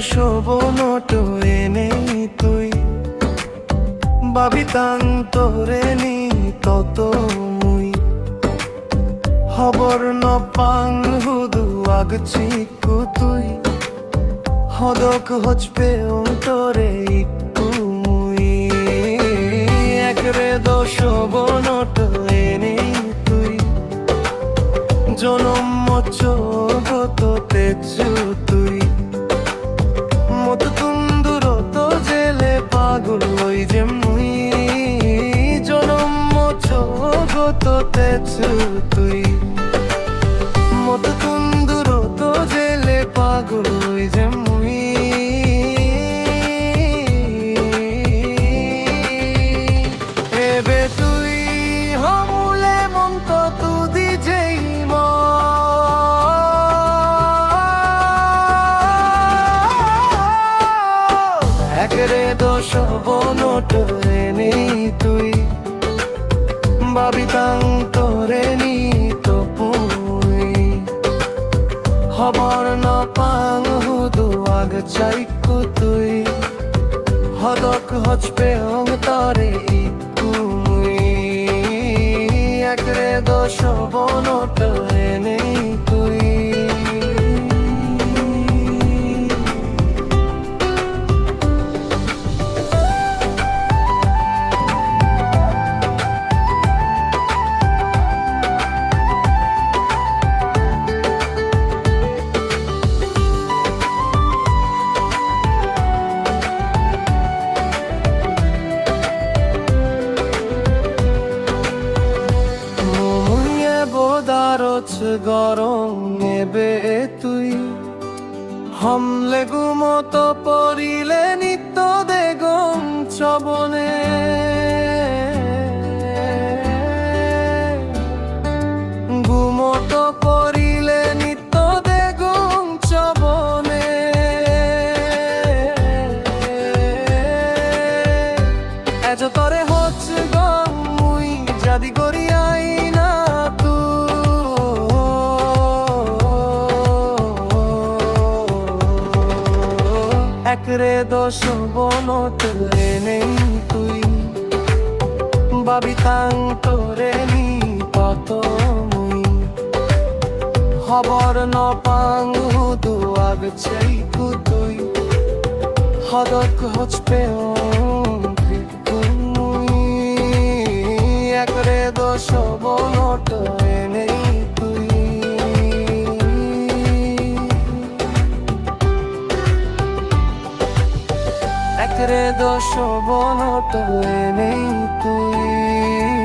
শোভনটো এনেই তুই বাবিতাং তোরে নি তত মুই হবর নপাং হুদু আগচিকু তুই হদক হচপে অন্তরে ইকু মুই একরে দোষ বনটো এনেই তুই জনম মচগত তেজু তুই মত তুন্দুর তো জেলে পাগল হই যে মুই জনম মচগত তেজু তুই মত তুন্দুর তো জেলে পাগল হই যে মুই এবে তুই হমুলে মন্ত তুদি যেই একরে দোষ বনটো এনেই তুই বাবিতাং তোরে নি তো পুই হবর নপাং হুদু আগ চাইকু তুই হদক হচপে অন্তরে ইকু মুই একরে দোষ বনটো এনেই তুই গরম নেবে তুই হমলে গুমত পরিলে নিত্য দেগম চবনে গুমত পরিলে নিত্য দেগম চবনে এজ তরে হচ্ছে গম মুই জাদি করিয়াই না একরে দোষ বনত এনেই তুই বাবিতাং তোরে নি তত মুই হবর নপাং হুদু আগ চাইকু তুই হদক হচপে মুই একরে দোষ বনত এনেই তুই একরে দোষ বনটো এনেই তুই